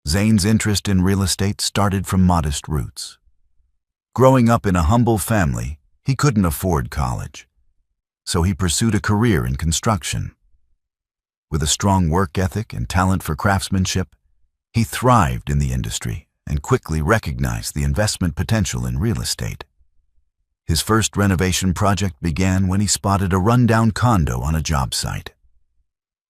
Zane's interest in real estate started from modest roots. Growing up in a humble family, he couldn't afford college, so he pursued a career in construction. With a strong work ethic and talent for craftsmanship, he thrived in the industry and quickly recognized the investment potential in real estate. His first renovation project began when he spotted a rundown condo on a job site.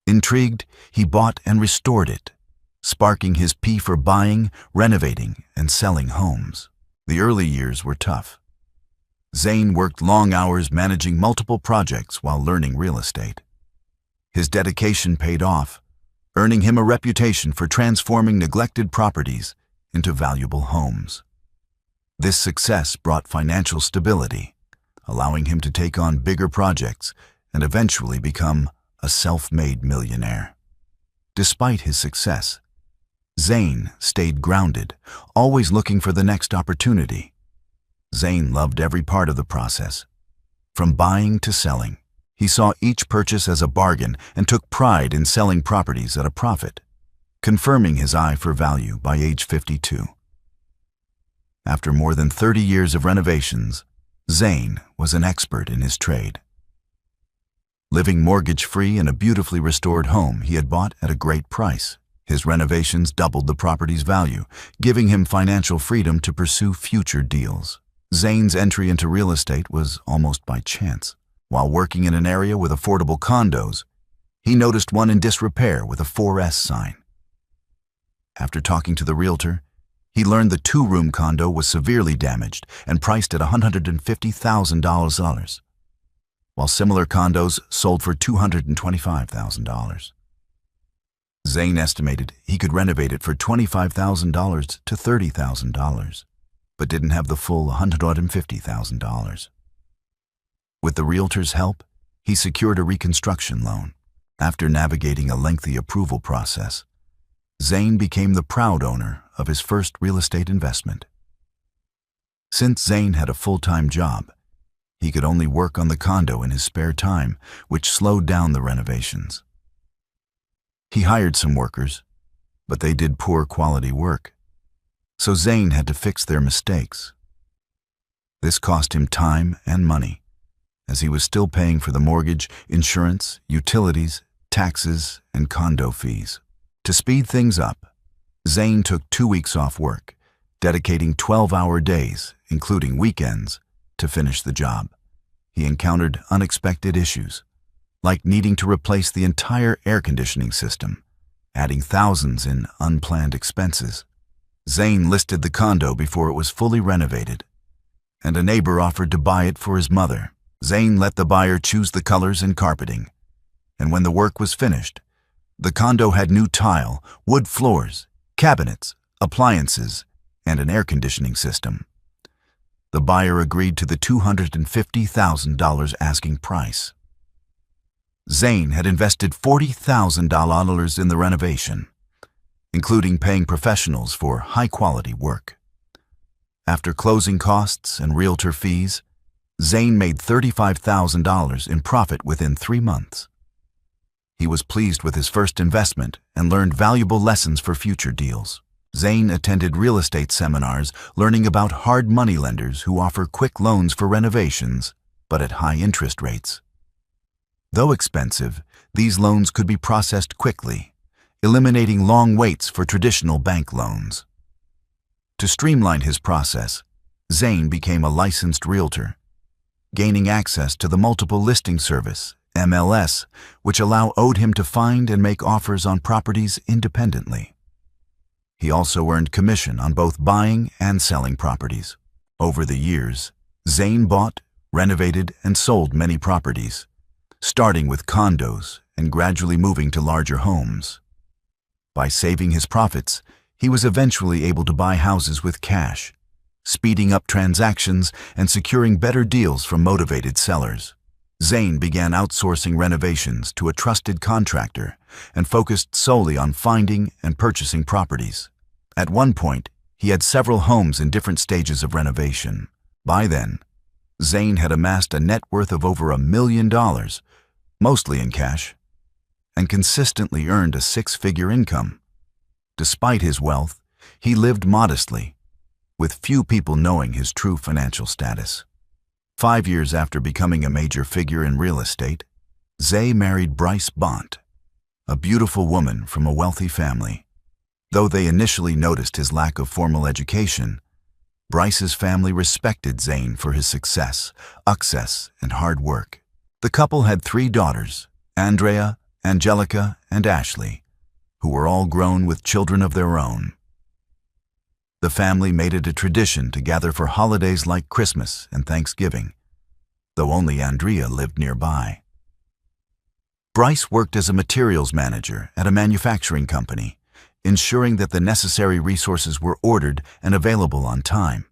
Intrigued, he bought and restored it, sparking his passion for buying, renovating, and selling homes. The early years were tough. Zane worked long hours managing multiple projects while learning real estate. His dedication paid off, earning him a reputation for transforming neglected properties into valuable homes. This success brought financial stability, allowing him to take on bigger projects and eventually become a self-made millionaire. Despite his success, Zane stayed grounded, always looking for the next opportunity. Zane loved every part of the process. From buying to selling, he saw each purchase as a bargain and took pride in selling properties at a profit, confirming his eye for value by age 52. After more than 30 years of renovations, Zane was an expert in his trade. Living mortgage-free in a beautifully restored home he had bought at a great price, his renovations doubled the property's value, giving him financial freedom to pursue future deals. Zane's entry into real estate was almost by chance. While working in an area with affordable condos, he noticed one in disrepair with a 4S sign. After talking to the realtor, he learned the two-room condo was severely damaged and priced at $150,000, while similar condos sold for $225,000. Zane estimated he could renovate it for $25,000 to $30,000, but didn't have the full $150,000. With the realtor's help, he secured a reconstruction loan. After navigating a lengthy approval process, Zane became the proud owner of his first real estate investment. Since Zane had a full-time job, he could only work on the condo in his spare time, which slowed down the renovations. He hired some workers, but they did poor quality work, so Zane had to fix their mistakes. This cost him time and money, as he was still paying for the mortgage, insurance, utilities, taxes, and condo fees. To speed things up, Zane took 2 weeks off work, dedicating 12-hour days, including weekends, to finish the job. He encountered unexpected issues, like needing to replace the entire air conditioning system, adding thousands in unplanned expenses. Zane listed the condo before it was fully renovated, and a neighbor offered to buy it for his mother. Zane let the buyer choose the colors and carpeting, and when the work was finished, the condo had new tile, wood floors, cabinets, appliances, and an air conditioning system. The buyer agreed to the $250,000 asking price. Zane had invested $40,000 in the renovation, including paying professionals for high-quality work. After closing costs and realtor fees, Zane made $35,000 in profit within 3 months. He was pleased with his first investment and learned valuable lessons for future deals. Zane attended real estate seminars, learning about hard money lenders who offer quick loans for renovations, but at high interest rates. Though expensive, these loans could be processed quickly, eliminating long waits for traditional bank loans. To streamline his process, Zane became a licensed realtor, gaining access to the multiple listing service, MLS, which allowed him to find and make offers on properties independently. He also earned commission on both buying and selling properties. Over the years, Zane bought, renovated, and sold many properties, starting with condos and gradually moving to larger homes. By saving his profits, he was eventually able to buy houses with cash, speeding up transactions and securing better deals from motivated sellers. Zane began outsourcing renovations to a trusted contractor and focused solely on finding and purchasing properties. At one point, he had several homes in different stages of renovation. By then, Zane had amassed a net worth of over $1 million, mostly in cash, and consistently earned a 6-figure income. Despite his wealth, he lived modestly, with few people knowing his true financial status. 5 years after becoming a major figure in real estate, Zay married Bryce Bont, a beautiful woman from a wealthy family. Though they initially noticed his lack of formal education, Bryce's family respected Zane for his success, and hard work. The couple had 3 daughters, Andrea, Angelica, and Ashley, who were all grown with children of their own. The family made it a tradition to gather for holidays like Christmas and Thanksgiving, though only Andrea lived nearby. Bryce worked as a materials manager at a manufacturing company, ensuring that the necessary resources were ordered and available on time.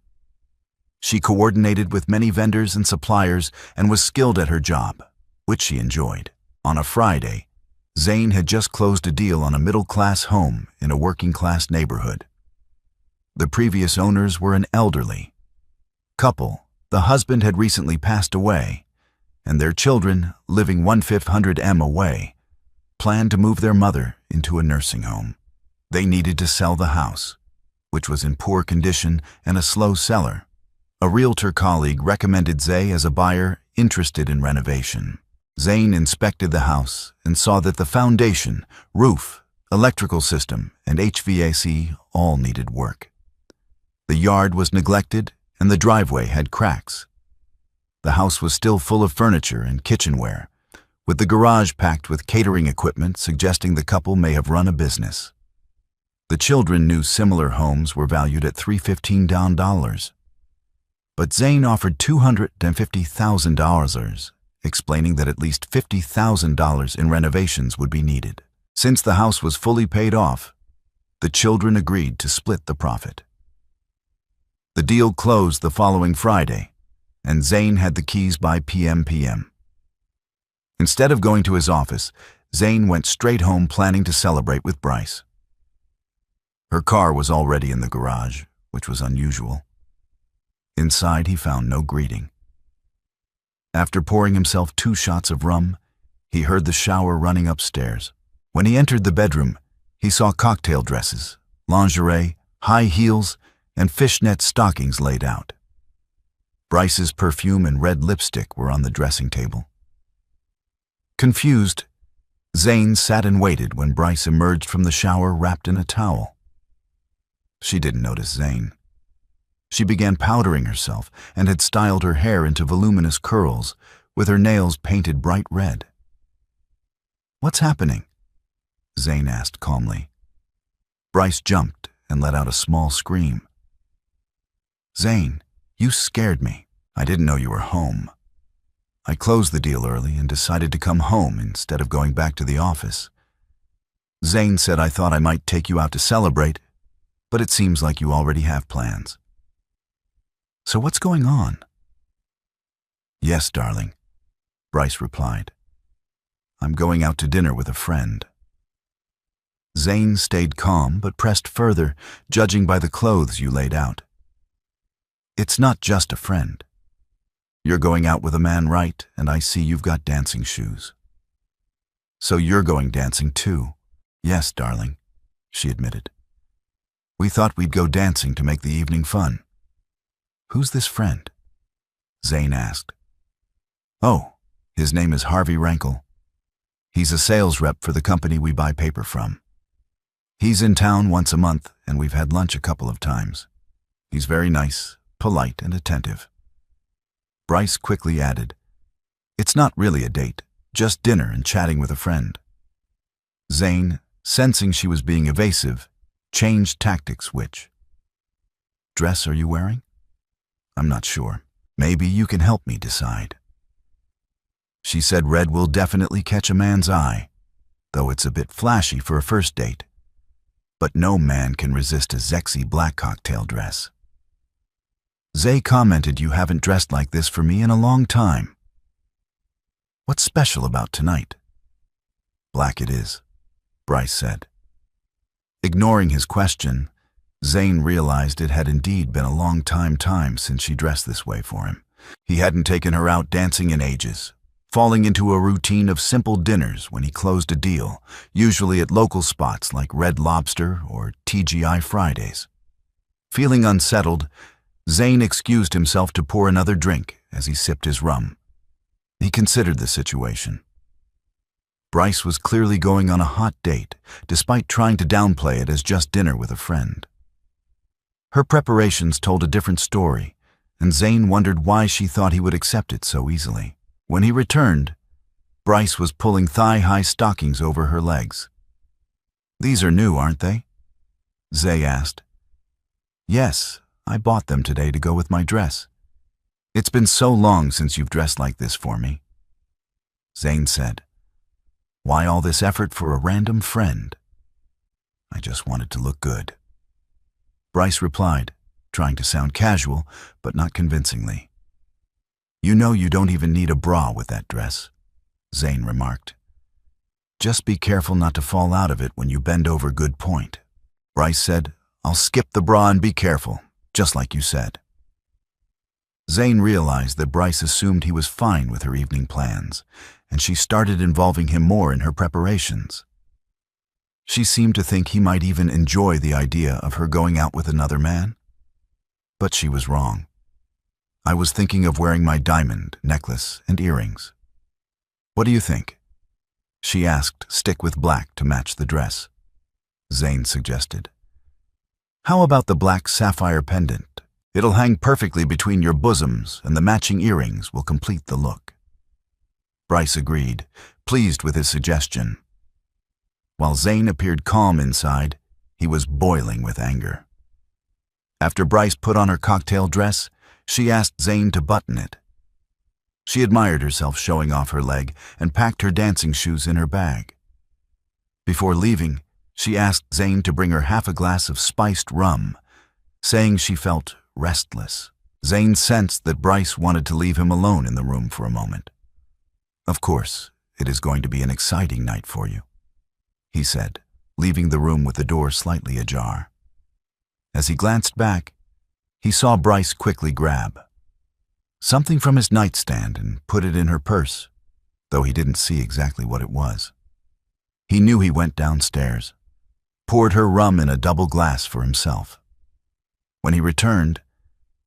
She coordinated with many vendors and suppliers and was skilled at her job, which she enjoyed. On a Friday, Zane had just closed a deal on a middle-class home in a working-class neighborhood. The previous owners were an elderly couple. The husband had recently passed away, and their children, living 1/500 m away, planned to move their mother into a nursing home. They needed to sell the house, which was in poor condition and a slow seller. A realtor colleague recommended Zay as a buyer interested in renovation. Zane inspected the house and saw that the foundation, roof, electrical system, and HVAC all needed work. The yard was neglected and the driveway had cracks. The house was still full of furniture and kitchenware, with the garage packed with catering equipment suggesting the couple may have run a business. The children knew similar homes were valued at $315 down, but Zane offered $250,000, explaining that at least $50,000 in renovations would be needed. Since the house was fully paid off, the children agreed to split the profit. The deal closed the following Friday, and Zane had the keys by p.m. Instead of going to his office, Zane went straight home planning to celebrate with Bryce. Her car was already in the garage, which was unusual. Inside, he found no greeting. After pouring himself 2 shots of rum, he heard the shower running upstairs. When he entered the bedroom, he saw cocktail dresses, lingerie, high heels, and fishnet stockings laid out. Bryce's perfume and red lipstick were on the dressing table. Confused, Zane sat and waited when Bryce emerged from the shower wrapped in a towel. She didn't notice Zane. She began powdering herself and had styled her hair into voluminous curls, with her nails painted bright red. "What's happening?" Zane asked calmly. Bryce jumped and let out a small scream. "Zane, you scared me. I didn't know you were home. I closed the deal early and decided to come home instead of going back to the office. Zane said I thought I might take you out to celebrate, but it seems like you already have plans. So what's going on?" "Yes, darling," Bryce replied. "I'm going out to dinner with a friend." Zane stayed calm but pressed further, judging by the clothes you laid out. "It's not just a friend. You're going out with a man, right? And I see you've got dancing shoes. So you're going dancing too?" "Yes, darling," she admitted. "We thought we'd go dancing to make the evening fun." "Who's this friend?" Zane asked. "Oh, his name is Harvey Rankle. He's a sales rep for the company we buy paper from. He's in town once a month, and we've had lunch a couple of times. He's very nice, polite, and attentive." Bryce quickly added, "It's not really a date, just dinner and chatting with a friend." Zane, sensing she was being evasive, changed tactics. "Which dress are you wearing?" "I'm not sure. Maybe you can help me decide." She said red will definitely catch a man's eye, though it's a bit flashy for a first date. But no man can resist a sexy black cocktail dress. Zay commented, "You haven't dressed like this for me in a long time. What's special about tonight?" "Black it is," Bryce said. Ignoring his question, Zane realized it had indeed been a long time since she dressed this way for him. He hadn't taken her out dancing in ages, falling into a routine of simple dinners when he closed a deal, usually at local spots like Red Lobster or TGI Fridays. Feeling unsettled, Zane excused himself to pour another drink as he sipped his rum. He considered the situation. Bryce was clearly going on a hot date, despite trying to downplay it as just dinner with a friend. Her preparations told a different story, and Zane wondered why she thought he would accept it so easily. When he returned, Bryce was pulling thigh-high stockings over her legs. "These are new, aren't they?" Zay asked. "Yes, I bought them today to go with my dress. It's been so long since you've dressed like this for me." Zane said, "Why all this effort for a random friend?" "I just wanted to look good." Bryce replied, trying to sound casual, but not convincingly. "You know you don't even need a bra with that dress," Zane remarked. "Just be careful not to fall out of it when you bend over. Good point." Bryce said, "I'll skip the bra and be careful, just like you said." Zane realized that Bryce assumed he was fine with her evening plans, and she started involving him more in her preparations. She seemed to think he might even enjoy the idea of her going out with another man. But she was wrong. "I was thinking of wearing my diamond necklace and earrings. What do you think?" She asked, "Stick with black to match the dress," Zane suggested. "How about the black sapphire pendant? It'll hang perfectly between your bosoms, and the matching earrings will complete the look." Bryce agreed, pleased with his suggestion. While Zane appeared calm inside, he was boiling with anger. After Bryce put on her cocktail dress, she asked Zane to button it. She admired herself showing off her leg and packed her dancing shoes in her bag. Before leaving, she asked Zane to bring her half a glass of spiced rum, saying she felt restless. Zane sensed that Bryce wanted to leave him alone in the room for a moment. "Of course, it is going to be an exciting night for you," he said, leaving the room with the door slightly ajar. As he glanced back, he saw Bryce quickly grab something from his nightstand and put it in her purse, though he didn't see exactly what it was. He knew he went downstairs, poured her rum in a double glass for himself. When he returned,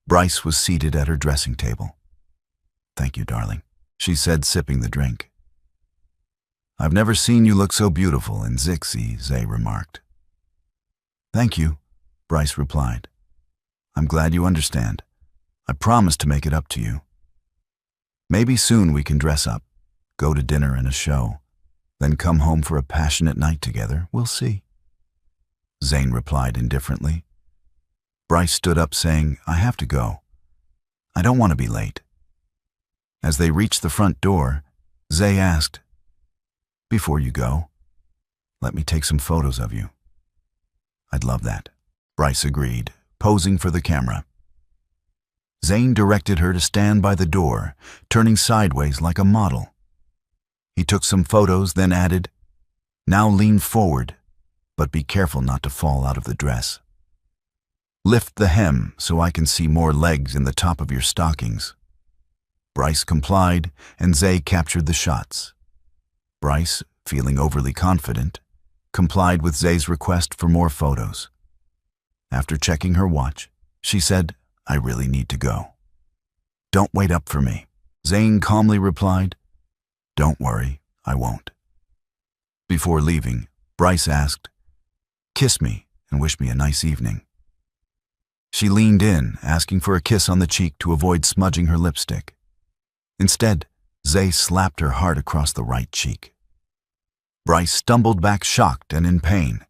Bryce was seated at her dressing table. "Thank you, darling," she said, sipping the drink. "I've never seen you look so beautiful and zixy," Zay remarked. "Thank you," Bryce replied. "I'm glad you understand. I promise to make it up to you. Maybe soon we can dress up, go to dinner and a show, then come home for a passionate night together. We'll see." Zane replied indifferently. Bryce stood up saying, "I have to go. I don't want to be late." As they reached the front door, Zay asked, "Before you go, let me take some photos of you." "I'd love that," Bryce agreed, posing for the camera. Zane directed her to stand by the door, turning sideways like a model. He took some photos, then added, "Now lean forward, but be careful not to fall out of the dress. Lift the hem so I can see more legs in the top of your stockings." Bryce complied, and Zay captured the shots. Bryce, feeling overly confident, complied with Zay's request for more photos. After checking her watch, she said, "I really need to go." "Don't wait up for me," Zane calmly replied. "Don't worry, I won't." Before leaving, Bryce asked, "Kiss me and wish me a nice evening." She leaned in, asking for a kiss on the cheek to avoid smudging her lipstick. Instead, Zay slapped her hard across the right cheek. Bryce stumbled back shocked and in pain,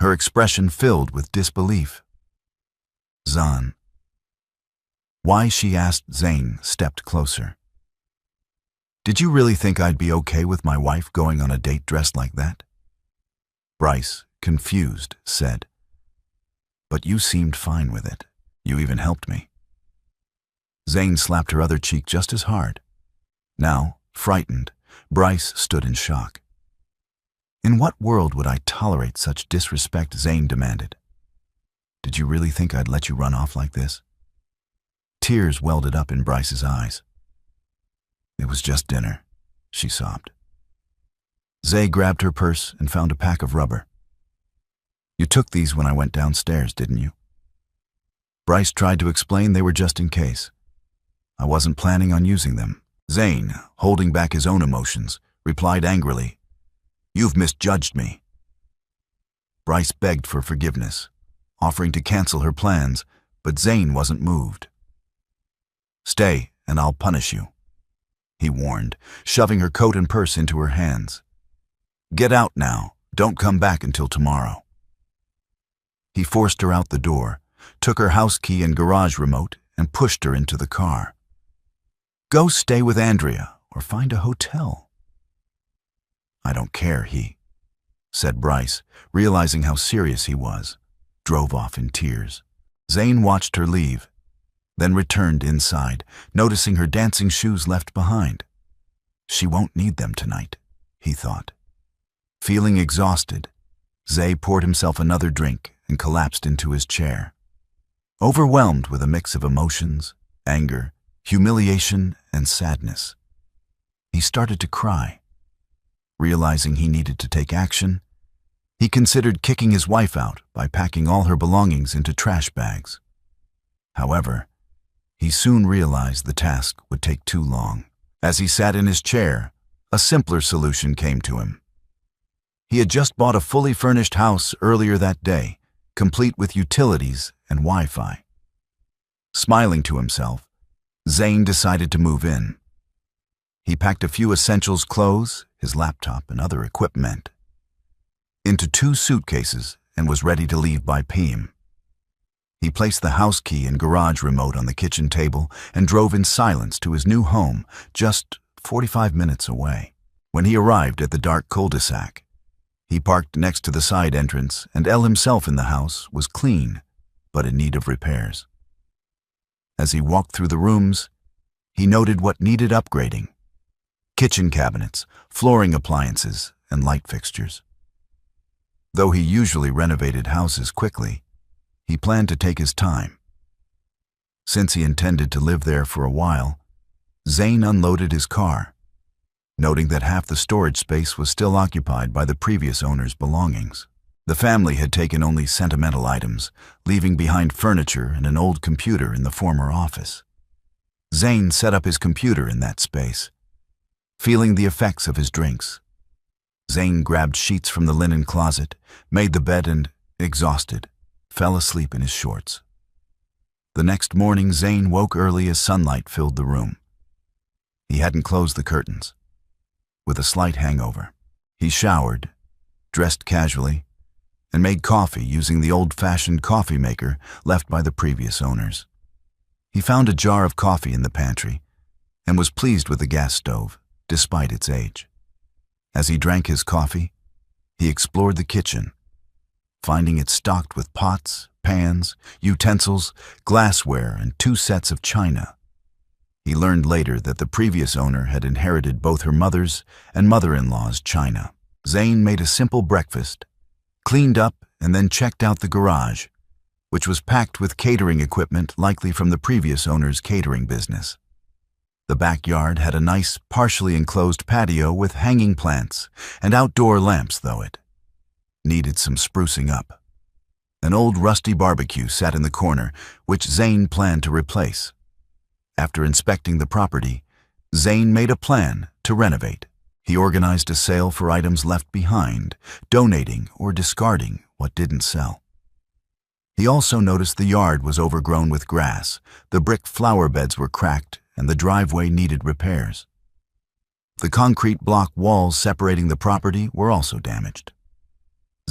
her expression filled with disbelief. "Zan." Why, she asked Zane, stepped closer. "Did you really think I'd be okay with my wife going on a date dressed like that?" Bryce, confused, said, "But you seemed fine with it. You even helped me." Zane slapped her other cheek just as hard. Now, frightened, Bryce stood in shock. "In what world would I tolerate such disrespect?" Zane demanded. "Did you really think I'd let you run off like this?" Tears welded up in Bryce's eyes. "It was just dinner," she sobbed. Zay grabbed her purse and found a pack of rubber. "You took these when I went downstairs, didn't you?" Bryce tried to explain they were just in case. "I wasn't planning on using them." Zane, holding back his own emotions, replied angrily, "You've misjudged me." Bryce begged for forgiveness, offering to cancel her plans, but Zane wasn't moved. "Stay, and I'll punish you," he warned, shoving her coat and purse into her hands. "Get out now. Don't come back until tomorrow." He forced her out the door, took her house key and garage remote, and pushed her into the car. "Go stay with Andrea or find a hotel." "I don't care," he said. Bryce, realizing how serious he was, drove off in tears. Zane watched her leave, then returned inside, noticing her dancing shoes left behind. She won't need them tonight, he thought. Feeling exhausted, Zay poured himself another drink and collapsed into his chair. Overwhelmed with a mix of emotions, anger, humiliation, and sadness, he started to cry. Realizing he needed to take action, he considered kicking his wife out by packing all her belongings into trash bags. However, he soon realized the task would take too long. As he sat in his chair, a simpler solution came to him. He had just bought a fully furnished house earlier that day, complete with utilities and Wi-Fi. Smiling to himself, Zane decided to move in. He packed a few essentials clothes, his laptop, and other equipment into 2 suitcases and was ready to leave by PM. He placed the house key and garage remote on the kitchen table and drove in silence to his new home, just 45 minutes away. When he arrived at the dark cul-de-sac, he parked next to the side entrance, and himself in the house was clean, but in need of repairs. As he walked through the rooms, he noted what needed upgrading: kitchen cabinets, flooring appliances, and light fixtures. Though he usually renovated houses quickly, he planned to take his time. Since he intended to live there for a while, Zane unloaded his car, noting that half the storage space was still occupied by the previous owner's belongings. The family had taken only sentimental items, leaving behind furniture and an old computer in the former office. Zane set up his computer in that space, feeling the effects of his drinks. Zane grabbed sheets from the linen closet, made the bed, and, exhausted, fell asleep in his shorts. The next morning, Zane woke early as sunlight filled the room. He hadn't closed the curtains. With a slight hangover, he showered, dressed casually, and made coffee using the old-fashioned coffee maker left by the previous owners. He found a jar of coffee in the pantry and was pleased with the gas stove, despite its age. As he drank his coffee, he explored the kitchen, finding it stocked with pots, pans, utensils, glassware, and 2 sets of china. He learned later that the previous owner had inherited both her mother's and mother-in-law's china. Zane made a simple breakfast, cleaned up, and then checked out the garage, which was packed with catering equipment likely from the previous owner's catering business. The backyard had a nice, partially enclosed patio with hanging plants and outdoor lamps, though it needed some sprucing up. An old rusty barbecue sat in the corner, which Zane planned to replace. After inspecting the property, Zane made a plan to renovate. He organized a sale for items left behind, donating or discarding what didn't sell. He also noticed the yard was overgrown with grass, the brick flower beds were cracked, and the driveway needed repairs. The concrete block walls separating the property were also damaged.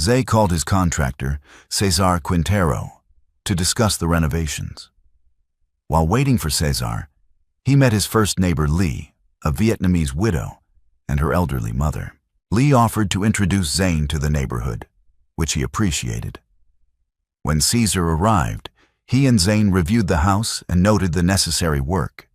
Zay called his contractor, Cesar Quintero, to discuss the renovations. While waiting for Cesar, he met his first neighbor, Lee, a Vietnamese widow, and her elderly mother. Lee offered to introduce Zane to the neighborhood, which he appreciated. When Caesar arrived, he and Zane reviewed the house and noted the necessary work.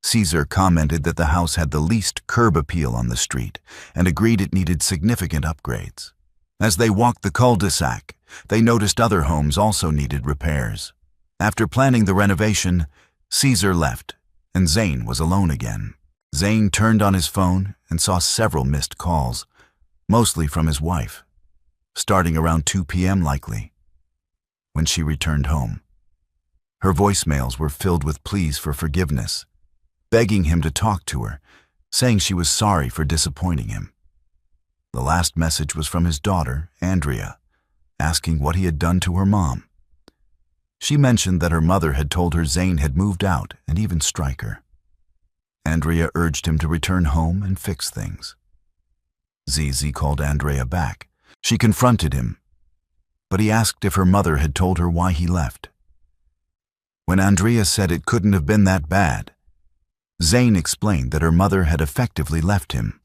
Caesar commented that the house had the least curb appeal on the street and agreed it needed significant upgrades. As they walked the cul-de-sac, they noticed other homes also needed repairs. After planning the renovation, Caesar left, and Zane was alone again. Zane turned on his phone and saw several missed calls, mostly from his wife, starting around 2 p.m. likely, when she returned home. Her voicemails were filled with pleas for forgiveness, begging him to talk to her, saying she was sorry for disappointing him. The last message was from his daughter, Andrea, asking what he had done to her mom. She mentioned that her mother had told her Zane had moved out and even strike her. Andrea urged him to return home and fix things. ZZ called Andrea back. She confronted him, but he asked if her mother had told her why he left. When Andrea said it couldn't have been that bad, Zane explained that her mother had effectively left him.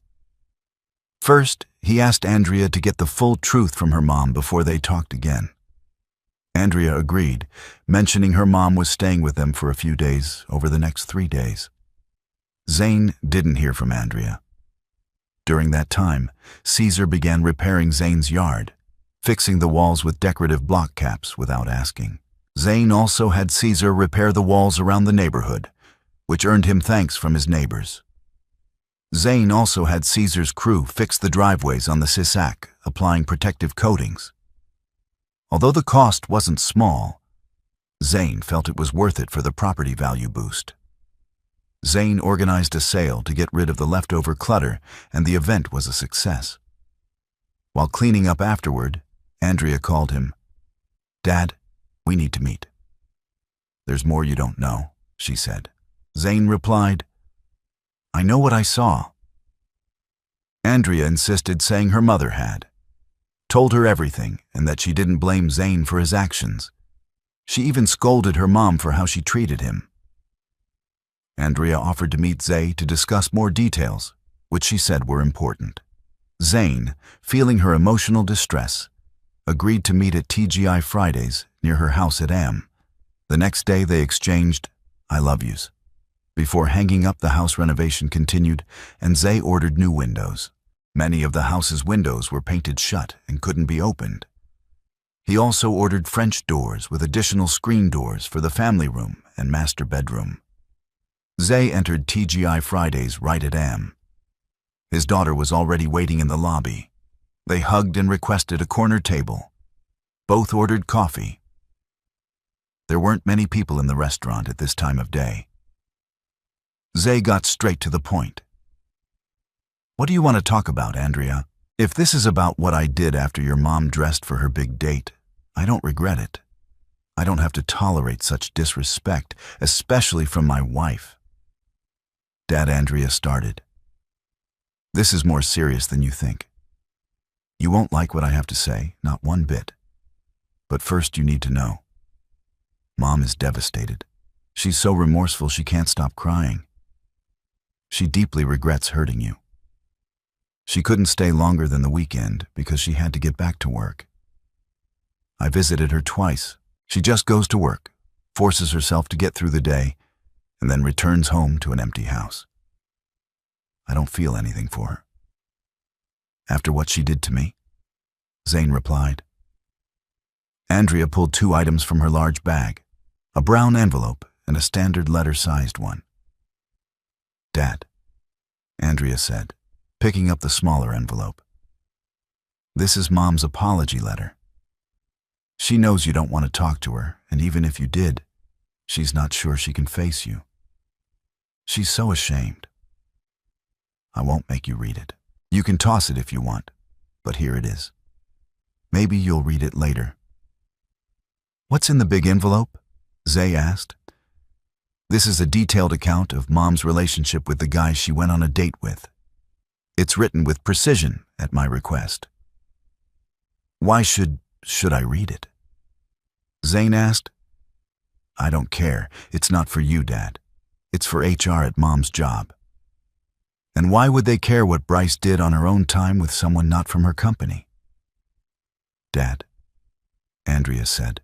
First, he asked Andrea to get the full truth from her mom before they talked again. Andrea agreed, mentioning her mom was staying with them for a few days over the next 3 days. Zane didn't hear from Andrea. During that time, Caesar began repairing Zane's yard, fixing the walls with decorative block caps without asking. Zane also had Caesar repair the walls around the neighborhood, which earned him thanks from his neighbors. Zane also had Caesar's crew fix the driveways on the Cisac, applying protective coatings. Although the cost wasn't small, Zane felt it was worth it for the property value boost. Zane organized a sale to get rid of the leftover clutter, and the event was a success. While cleaning up afterward, Andrea called him. "Dad, we need to meet." "There's more you don't know," she said. Zane replied, "I know what I saw." Andrea insisted, saying her mother had. Told her everything and that she didn't blame Zane for his actions. She even scolded her mom for how she treated him. Andrea offered to meet Zay to discuss more details, which she said were important. Zane, feeling her emotional distress, agreed to meet at TGI Fridays near her house at Am. The next day they exchanged "I love yous" before hanging up. The house renovation continued, and Zay ordered new windows. Many of the house's windows were painted shut and couldn't be opened. He also ordered French doors with additional screen doors for the family room and master bedroom. Zay entered TGI Fridays right at Am. His daughter was already waiting in the lobby. They hugged and requested a corner table. Both ordered coffee. There weren't many people in the restaurant at this time of day. Zay got straight to the point. "What do you want to talk about, Andrea? If this is about what I did after your mom dressed for her big date, I don't regret it. I don't have to tolerate such disrespect, especially from my wife." Dad, Andrea started. "This is more serious than you think. You won't like what I have to say, not one bit. But first you need to know. Mom is devastated. She's so remorseful she can't stop crying. She deeply regrets hurting you. She couldn't stay longer than the weekend because she had to get back to work. I visited her twice. She just goes to work, forces herself to get through the day, and then returns home to an empty house. I don't feel anything for her. After what she did to me," Zane replied. Andrea pulled 2 items from her large bag, a brown envelope and a standard letter-sized one. "Dad," Andrea said, picking up the smaller envelope. "This is Mom's apology letter. She knows you don't want to talk to her, and even if you did, she's not sure she can face you. She's so ashamed. I won't make you read it. You can toss it if you want, but here it is. Maybe you'll read it later." "What's in the big envelope?" Zay asked. "This is a detailed account of Mom's relationship with the guy she went on a date with. It's written with precision at my request." "Why should I read it?" Zane asked. "I don't care. It's not for you, Dad. It's for HR at Mom's job. And why would they care what Bryce did on her own time with someone not from her company?" "Dad," Andrea said,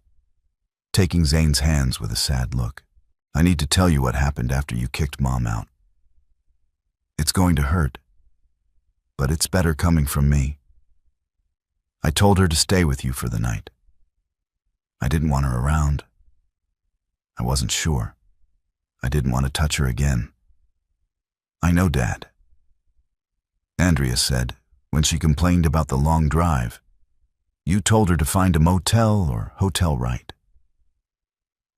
taking Zane's hands with a sad look, "I need to tell you what happened after you kicked Mom out. It's going to hurt, but it's better coming from me. I told her to stay with you for the night. I didn't want her around. I wasn't sure. I didn't want to touch her again. I know, Dad. Andrea said, when she complained about the long drive, you told her to find a motel or hotel right.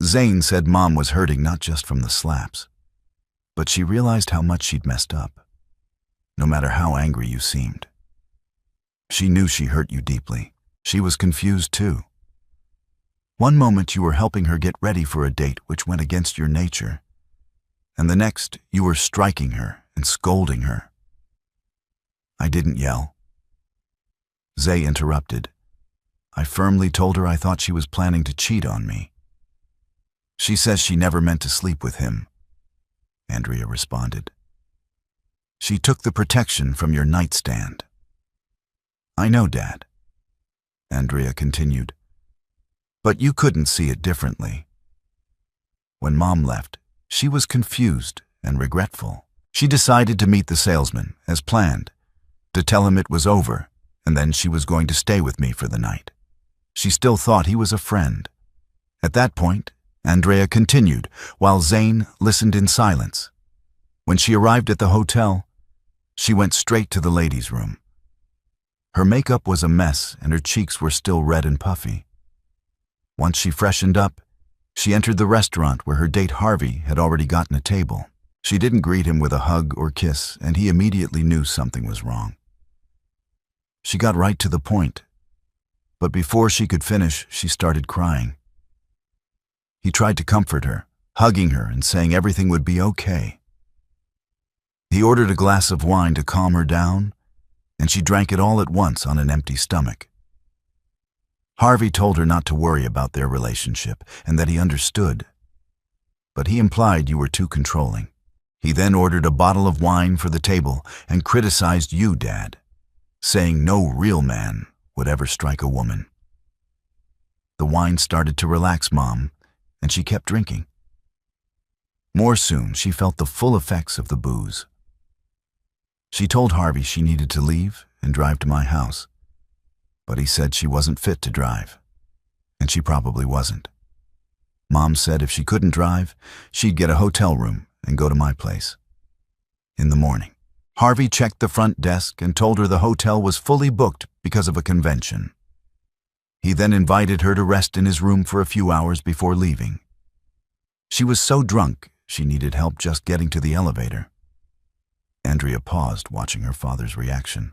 Zane said Mom was hurting not just from the slaps, but she realized how much she'd messed up, no matter how angry you seemed. She knew she hurt you deeply. She was confused too. One moment you were helping her get ready for a date which went against your nature, and the next you were striking her and scolding her. I didn't yell. Zay interrupted. I firmly told her I thought she was planning to cheat on me. She says she never meant to sleep with him, Andrea responded. She took the protection from your nightstand. I know, Dad, Andrea continued, but you couldn't see it differently. When Mom left, she was confused and regretful. She decided to meet the salesman, as planned, to tell him it was over, and then she was going to stay with me for the night. She still thought he was a friend. At that point, Andrea continued, while Zane listened in silence. When she arrived at the hotel, she went straight to the ladies' room. Her makeup was a mess and her cheeks were still red and puffy. Once she freshened up, she entered the restaurant where her date Harvey had already gotten a table. She didn't greet him with a hug or kiss, and he immediately knew something was wrong. She got right to the point, but before she could finish, she started crying. He tried to comfort her, hugging her and saying everything would be okay. He ordered a glass of wine to calm her down, and she drank it all at once on an empty stomach. Harvey told her not to worry about their relationship and that he understood, but he implied you were too controlling. He then ordered a bottle of wine for the table and criticized you, Dad, saying no real man would ever strike a woman. The wine started to relax Mom, and she kept drinking. More soon, she felt the full effects of the booze. She told Harvey she needed to leave and drive to my house, but he said she wasn't fit to drive, and she probably wasn't. Mom said if she couldn't drive, she'd get a hotel room and go to my place. In the morning, Harvey checked the front desk and told her the hotel was fully booked because of a convention. He then invited her to rest in his room for a few hours before leaving. She was so drunk, she needed help just getting to the elevator. Andrea paused, watching her father's reaction.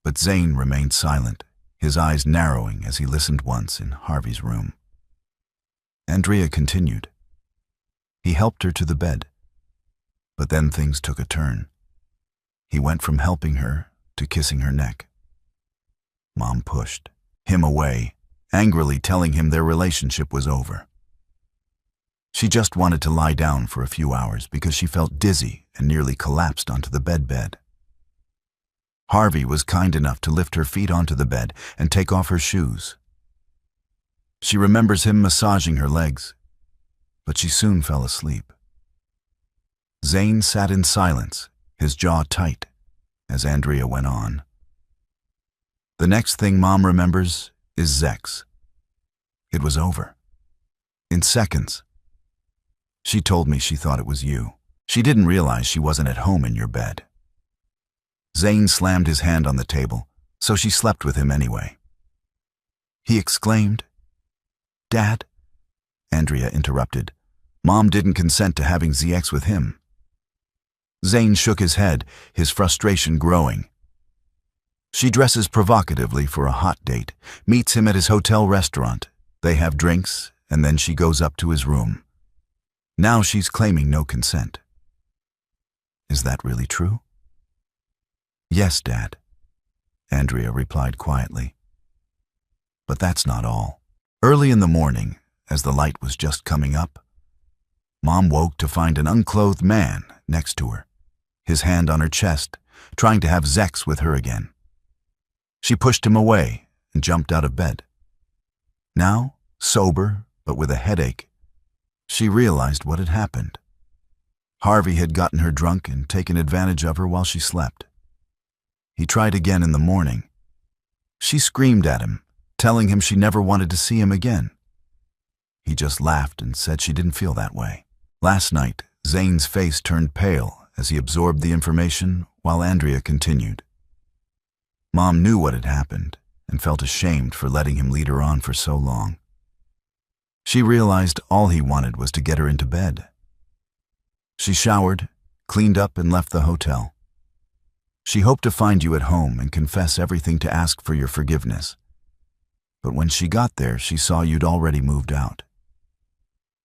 But Zane remained silent, his eyes narrowing as he listened once in Harvey's room. Andrea continued. He helped her to the bed. But then things took a turn. He went from helping her to kissing her neck. Mom pushed him away, angrily telling him their relationship was over. She just wanted to lie down for a few hours because she felt dizzy and nearly collapsed onto the bed. Harvey was kind enough to lift her feet onto the bed and take off her shoes. She remembers him massaging her legs, but she soon fell asleep. Zane sat in silence, his jaw tight, as Andrea went on. The next thing Mom remembers is Zex. It was over. In seconds. She told me she thought it was you. She didn't realize she wasn't at home in your bed. Zane slammed his hand on the table, so she slept with him anyway. He exclaimed, "Dad?" Andrea interrupted. Mom didn't consent to having ZX with him. Zane shook his head, his frustration growing. She dresses provocatively for a hot date, meets him at his hotel restaurant. They have drinks, and then she goes up to his room. Now she's claiming no consent. Is that really true? Yes, Dad, Andrea replied quietly. But that's not all. Early in the morning, as the light was just coming up, Mom woke to find an unclothed man next to her, his hand on her chest, trying to have Zex with her again. She pushed him away and jumped out of bed. Now, sober but with a headache, she realized what had happened. Harvey had gotten her drunk and taken advantage of her while she slept. He tried again in the morning. She screamed at him, telling him she never wanted to see him again. He just laughed and said she didn't feel that way. Last night, Zane's face turned pale as he absorbed the information while Andrea continued. Mom knew what had happened and felt ashamed for letting him lead her on for so long. She realized all he wanted was to get her into bed. She showered, cleaned up, and left the hotel. She hoped to find you at home and confess everything to ask for your forgiveness. But when she got there, she saw you'd already moved out.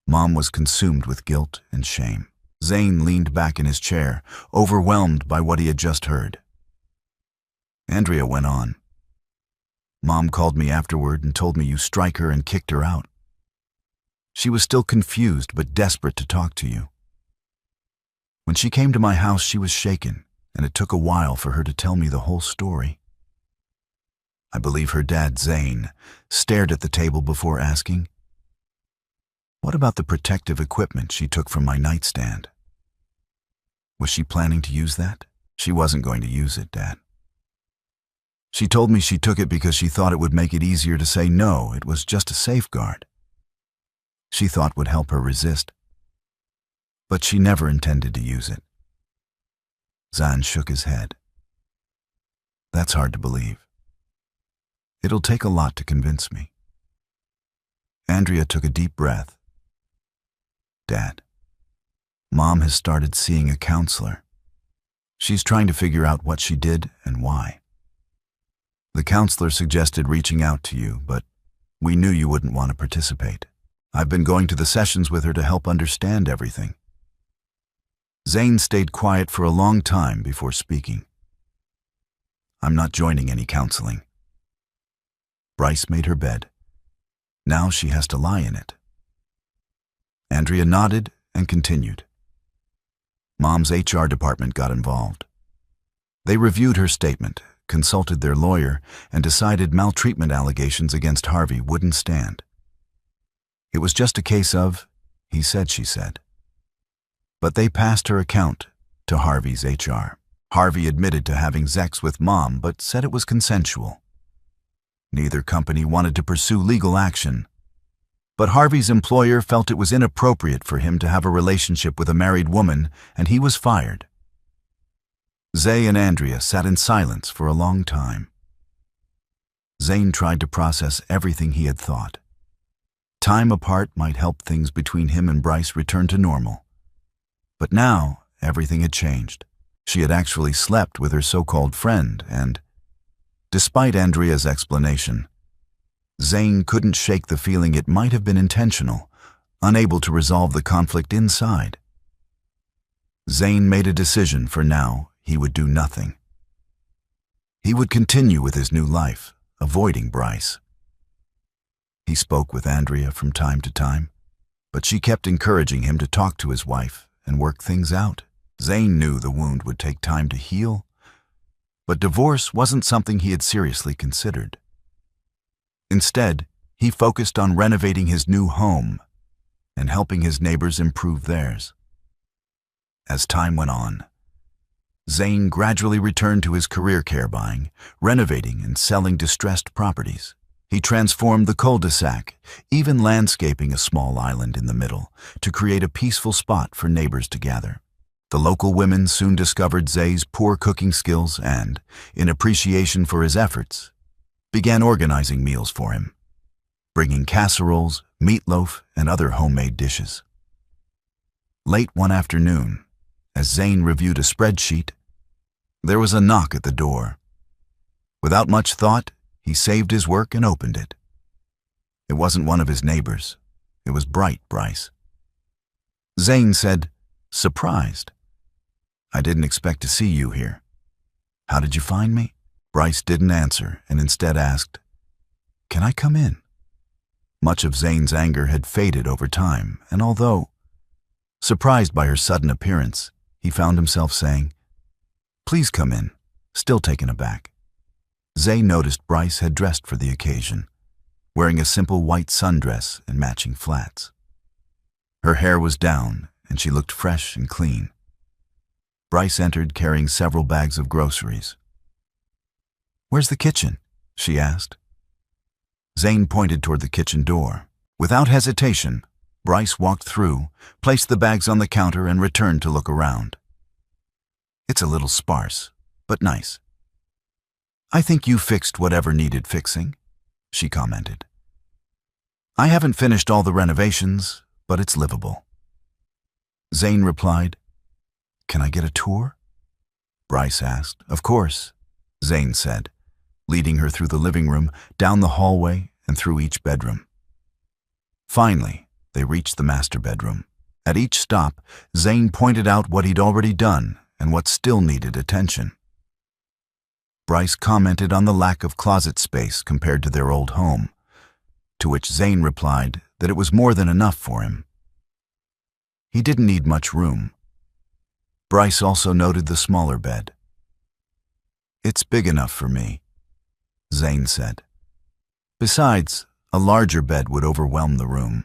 Mom was consumed with guilt and shame. Zane leaned back in his chair, overwhelmed by what he had just heard. Andrea went on. Mom called me afterward and told me you strike her and kicked her out. She was still confused but desperate to talk to you. When she came to my house, she was shaken, and it took a while for her to tell me the whole story. I believe her dad, Zane, stared at the table before asking, "What about the protective equipment she took from my nightstand? Was she planning to use that?" "She wasn't going to use it, Dad. She told me she took it because she thought it would make it easier to say no. It was just a safeguard. She thought would help her resist. But she never intended to use it." Zane shook his head. "That's hard to believe. It'll take a lot to convince me." Andrea took a deep breath. "Dad, Mom has started seeing a counselor. She's trying to figure out what she did and why. The counselor suggested reaching out to you, but we knew you wouldn't want to participate. I've been going to the sessions with her to help understand everything." Zane stayed quiet for a long time before speaking. "I'm not joining any counseling." Bryce made her bed. Now she has to lie in it. Andrea nodded and continued. Mom's HR department got involved. They reviewed her statement, consulted their lawyer, and decided maltreatment allegations against Harvey wouldn't stand. It was just a case of, he said, she said. But they passed her account to Harvey's HR. Harvey admitted to having sex with Mom, but said it was consensual. Neither company wanted to pursue legal action, but Harvey's employer felt it was inappropriate for him to have a relationship with a married woman, and he was fired. Zay and Andrea sat in silence for a long time. Zane tried to process everything he had thought. Time apart might help things between him and Bryce return to normal. But now, everything had changed. She had actually slept with her so-called friend, and, despite Andrea's explanation, Zane couldn't shake the feeling it might have been intentional, unable to resolve the conflict inside. Zane made a decision. For now, he would do nothing. He would continue with his new life, avoiding Bryce. He spoke with Andrea from time to time, but she kept encouraging him to talk to his wife and work things out. Zane knew the wound would take time to heal, but divorce wasn't something he had seriously considered. Instead, he focused on renovating his new home and helping his neighbors improve theirs. As time went on, Zane gradually returned to his career care buying, renovating and selling distressed properties. He transformed the cul-de-sac, even landscaping a small island in the middle, to create a peaceful spot for neighbors to gather. The local women soon discovered Zay's poor cooking skills and, in appreciation for his efforts, began organizing meals for him, bringing casseroles, meatloaf, and other homemade dishes. Late one afternoon, as Zane reviewed a spreadsheet, there was a knock at the door. Without much thought, he saved his work and opened it. It wasn't one of his neighbors. It was Bright Bryce. Zane said, surprised, "I didn't expect to see you here. How did you find me?" Bryce didn't answer and instead asked, "Can I come in?" Much of Zane's anger had faded over time, and although surprised by her sudden appearance, he found himself saying, "Please come in," still taken aback. Zay noticed Bryce had dressed for the occasion, wearing a simple white sundress and matching flats. Her hair was down, and she looked fresh and clean. Bryce entered carrying several bags of groceries. "Where's the kitchen?" she asked. Zane pointed toward the kitchen door. Without hesitation, Bryce walked through, placed the bags on the counter, and returned to look around. It's a little sparse, but nice. I think you fixed whatever needed fixing, she commented. I haven't finished all the renovations, but it's livable. Zane replied, Can I get a tour? Bryce asked. Of course, Zane said, leading her through the living room, down the hallway, and through each bedroom. Finally, they reached the master bedroom. At each stop, Zane pointed out what he'd already done and what still needed attention. Bryce commented on the lack of closet space compared to their old home, to which Zane replied that it was more than enough for him. He didn't need much room. Bryce also noted the smaller bed. It's big enough for me, Zane said. Besides, a larger bed would overwhelm the room.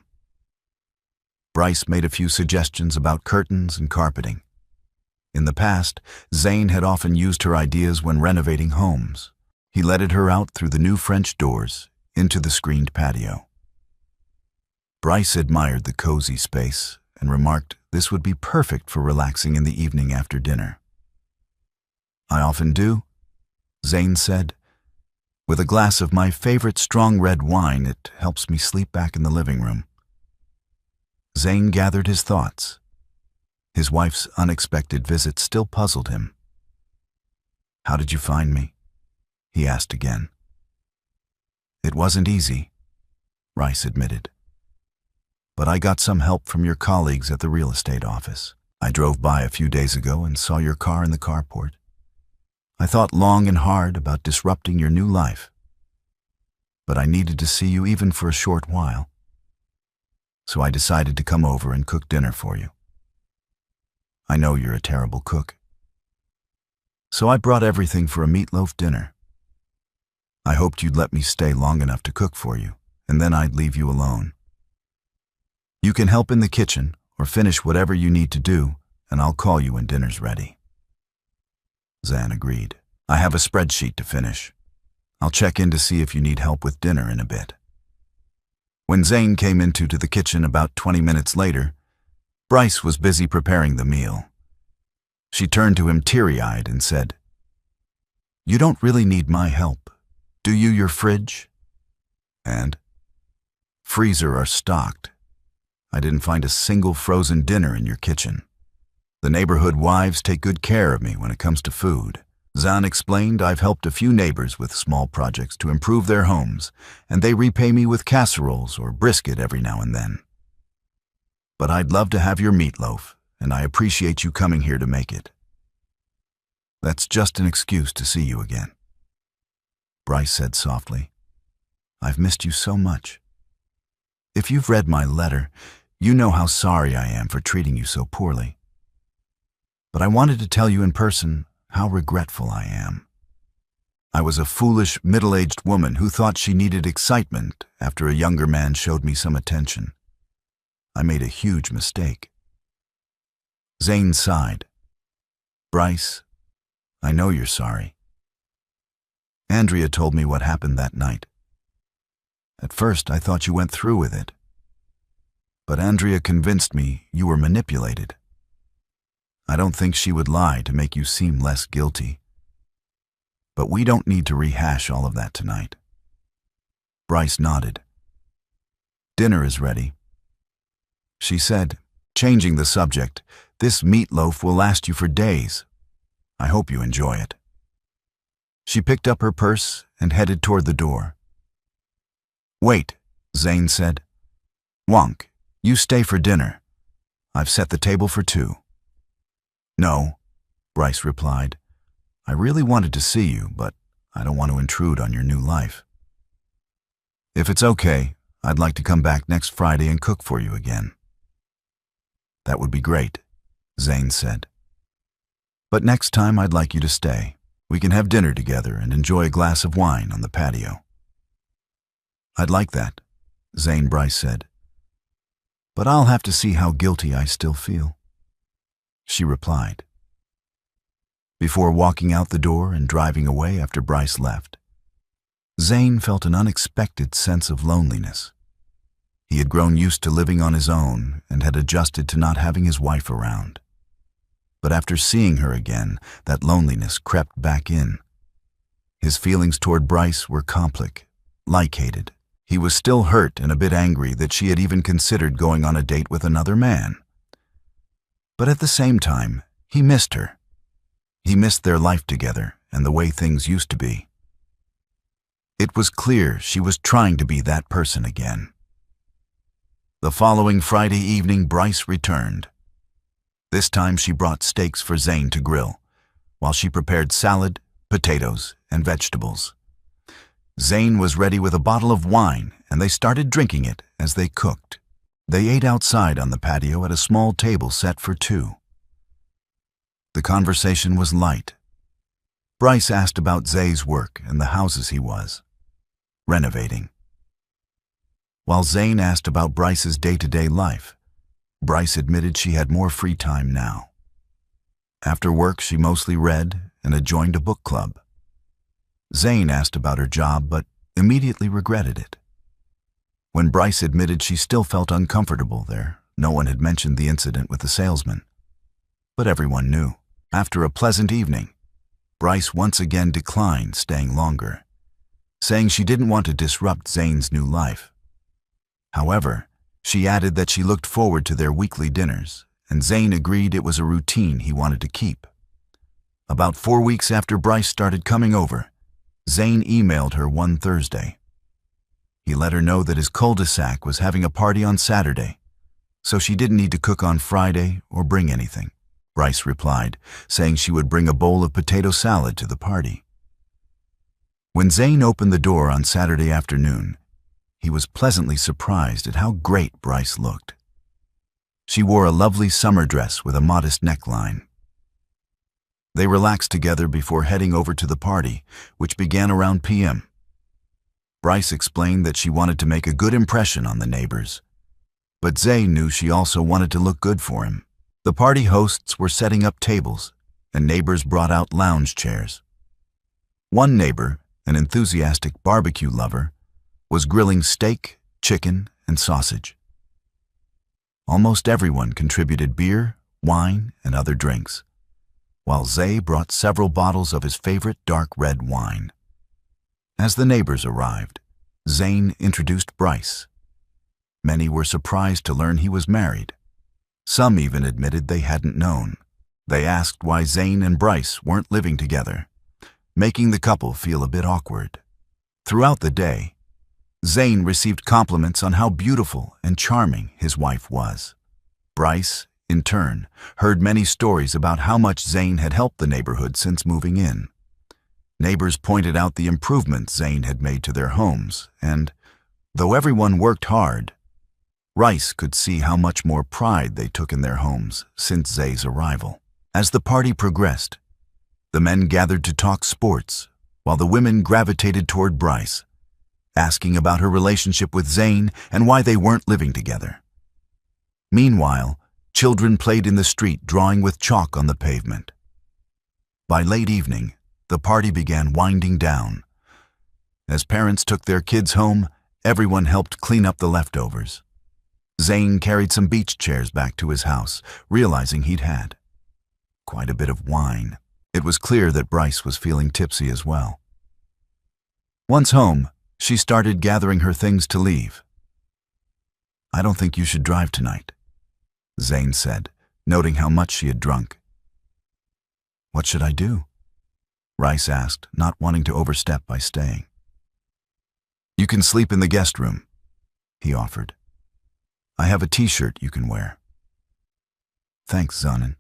Bryce made a few suggestions about curtains and carpeting. In the past, Zane had often used her ideas when renovating homes. He letted her out through the new French doors into the screened patio. Bryce admired the cozy space and remarked this would be perfect for relaxing in the evening after dinner. I often do, Zane said. With a glass of my favorite strong red wine, it helps me sleep back in the living room. Zane gathered his thoughts. His wife's unexpected visit still puzzled him. How did you find me? He asked again. It wasn't easy, Bryce admitted. But I got some help from your colleagues at the real estate office. I drove by a few days ago and saw your car in the carport. I thought long and hard about disrupting your new life. But I needed to see you even for a short while. So I decided to come over and cook dinner for you. I know you're a terrible cook. So I brought everything for a meatloaf dinner. I hoped you'd let me stay long enough to cook for you, and then I'd leave you alone. You can help in the kitchen or finish whatever you need to do, and I'll call you when dinner's ready. Zane agreed. I have a spreadsheet to finish. I'll check in to see if you need help with dinner in a bit. When Zane came into the kitchen about 20 minutes later, Bryce was busy preparing the meal. She turned to him teary-eyed and said, You don't really need my help, do you? Your fridge and freezer are stocked. I didn't find a single frozen dinner in your kitchen. The neighborhood wives take good care of me when it comes to food. Zane explained I've helped a few neighbors with small projects to improve their homes, and they repay me with casseroles or brisket every now and then. But I'd love to have your meatloaf, and I appreciate you coming here to make it. That's just an excuse to see you again. Bryce said softly, I've missed you so much. If you've read my letter, you know how sorry I am for treating you so poorly. But I wanted to tell you in person how regretful I am. I was a foolish, middle-aged woman who thought she needed excitement after a younger man showed me some attention. I made a huge mistake. Zane sighed. Bryce, I know you're sorry. Andrea told me what happened that night. At first, I thought you went through with it. But Andrea convinced me you were manipulated. I don't think she would lie to make you seem less guilty. But we don't need to rehash all of that tonight. Bryce nodded. Dinner is ready. She said, changing the subject, this meatloaf will last you for days. I hope you enjoy it. She picked up her purse and headed toward the door. Wait, Zane said. Wonk, you stay for dinner. I've set the table for 2. No, Bryce replied. I really wanted to see you, but I don't want to intrude on your new life. If it's okay, I'd like to come back next Friday and cook for you again. That would be great, Zane said. But next time I'd like you to stay. We can have dinner together and enjoy a glass of wine on the patio. I'd like that, Zane Bryce said. But I'll have to see how guilty I still feel. She replied. Before walking out the door and driving away after Bryce left, Zane felt an unexpected sense of loneliness. He had grown used to living on his own and had adjusted to not having his wife around. but after seeing her again, that loneliness crept back in. His feelings toward Bryce were complex, like-hated. He was still hurt and a bit angry that she had even considered going on a date with another man. But at the same time, he missed her. He missed their life together and the way things used to be. It was clear she was trying to be that person again. The following Friday evening, Bryce returned. This time she brought steaks for Zane to grill, while she prepared salad, potatoes, and vegetables. Zane was ready with a bottle of wine, and they started drinking it as they cooked. They ate outside on the patio at a small table set for two. The conversation was light. Bryce asked about Zay's work and the houses he was renovating, while Zane asked about Bryce's day-to-day life. Bryce admitted she had more free time now. After work, she mostly read and had joined a book club. Zane asked about her job, but immediately regretted it. When Bryce admitted she still felt uncomfortable there, no one had mentioned the incident with the salesman. But everyone knew. After a pleasant evening, Bryce once again declined staying longer, saying she didn't want to disrupt Zane's new life. However, she added that she looked forward to their weekly dinners, and Zane agreed it was a routine he wanted to keep. About 4 weeks after Bryce started coming over, Zane emailed her one Thursday. He let her know that his cul-de-sac was having a party on Saturday, so she didn't need to cook on Friday or bring anything. Bryce replied, saying she would bring a bowl of potato salad to the party. When Zane opened the door on Saturday afternoon, he was pleasantly surprised at how great Bryce looked. She wore a lovely summer dress with a modest neckline. They relaxed together before heading over to the party, which began around p.m. Bryce explained that she wanted to make a good impression on the neighbors, but Zay knew she also wanted to look good for him. The party hosts were setting up tables, and neighbors brought out lounge chairs. One neighbor, an enthusiastic barbecue lover, was grilling steak, chicken, and sausage. Almost everyone contributed beer, wine, and other drinks, while Zay brought several bottles of his favorite dark red wine. As the neighbors arrived, Zane introduced Bryce. Many were surprised to learn he was married. Some even admitted they hadn't known. They asked why Zane and Bryce weren't living together, making the couple feel a bit awkward. Throughout the day, Zane received compliments on how beautiful and charming his wife was. Bryce, in turn, heard many stories about how much Zane had helped the neighborhood since moving in. Neighbors pointed out the improvements Zane had made to their homes, and, though everyone worked hard, Bryce could see how much more pride they took in their homes since Zay's arrival. As the party progressed, the men gathered to talk sports, while the women gravitated toward Bryce, asking about her relationship with Zane and why they weren't living together. Meanwhile, children played in the street, drawing with chalk on the pavement. By late evening, the party began winding down. As parents took their kids home, everyone helped clean up the leftovers. Zane carried some beach chairs back to his house, realizing he'd had quite a bit of wine. It was clear that Bryce was feeling tipsy as well. Once home, she started gathering her things to leave. "I don't think you should drive tonight," Zane said, noting how much she had drunk. "What should I do?" Bryce asked, not wanting to overstep by staying. "You can sleep in the guest room," he offered. "I have a t-shirt you can wear." "Thanks, Zonin."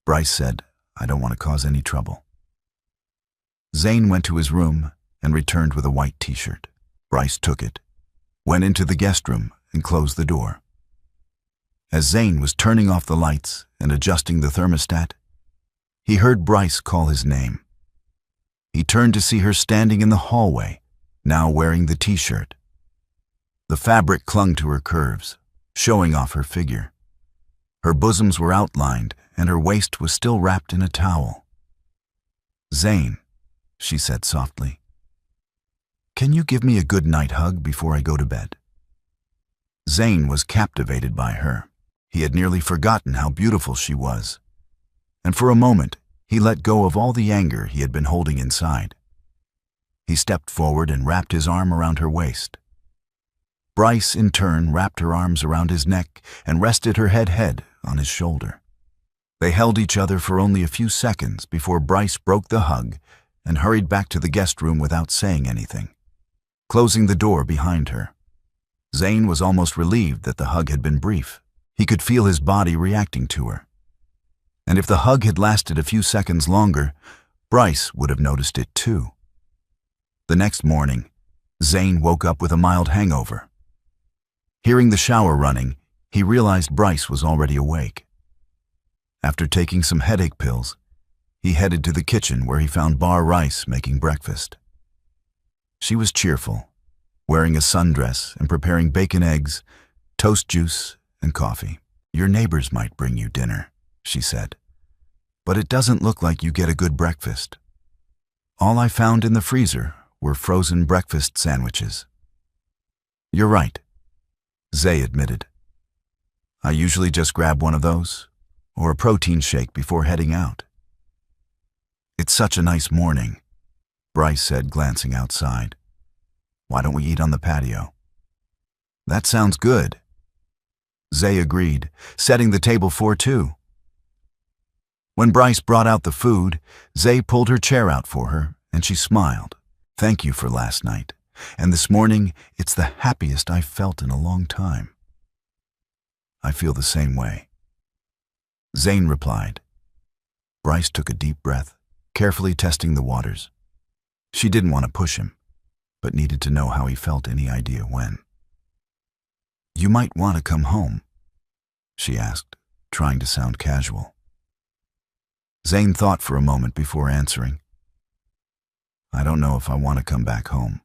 Bryce said, "I don't want to cause any trouble." Zane went to his room and returned with a white t-shirt. Bryce took it, went into the guest room, and closed the door. As Zane was turning off the lights and adjusting the thermostat, he heard Bryce call his name. He turned to see her standing in the hallway, now wearing the t-shirt. The fabric clung to her curves, showing off her figure. Her bosoms were outlined, and her waist was still wrapped in a towel. "Zane," she said softly, "can you give me a good night hug before I go to bed?" Zane was captivated by her. He had nearly forgotten how beautiful she was. and for a moment he let go of all the anger he had been holding inside. He stepped forward and wrapped his arm around her waist. Bryce, in turn, wrapped her arms around his neck and rested her head on his shoulder. They held each other for only a few seconds before Bryce broke the hug and hurried back to the guest room without saying anything, closing the door behind her. Zane was almost relieved that the hug had been brief. He could feel his body reacting to her. And if the hug had lasted a few seconds longer, Bryce would have noticed it too. The next morning, Zane woke up with a mild hangover. Hearing the shower running, he realized Bryce was already awake. After taking some headache pills, he headed to the kitchen where he found Bar Rice making breakfast. She was cheerful, wearing a sundress and preparing bacon eggs, toast juice, and coffee. "Your neighbors might bring you dinner," she said, "but it doesn't look like you get a good breakfast. All I found in the freezer were frozen breakfast sandwiches." "You're right," Zay admitted. "I usually just grab one of those, or a protein shake before heading out." "It's such a nice morning," Bryce said, glancing outside. "Why don't we eat on the patio?" "That sounds good," Zay agreed, setting the table for two. When Bryce brought out the food, Zay pulled her chair out for her, and she smiled. "Thank you for last night, and this morning it's the happiest I've felt in a long time." "I feel the same way," Zane replied. Bryce took a deep breath, carefully testing the waters. She didn't want to push him, but needed to know how he felt. Any idea when? "You might want to come home," she asked, trying to sound casual. Zane thought for a moment before answering. "I don't know if I want to come back home."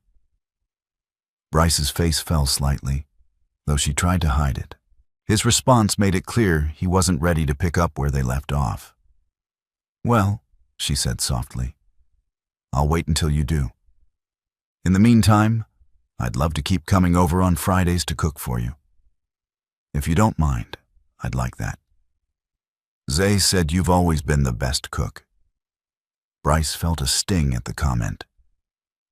Bryce's face fell slightly, though she tried to hide it. His response made it clear he wasn't ready to pick up where they left off. "Well," she said softly, "I'll wait until you do. In the meantime, I'd love to keep coming over on Fridays to cook for you. If you don't mind, I'd like that." "Zay said you've always been the best cook." Bryce felt a sting at the comment,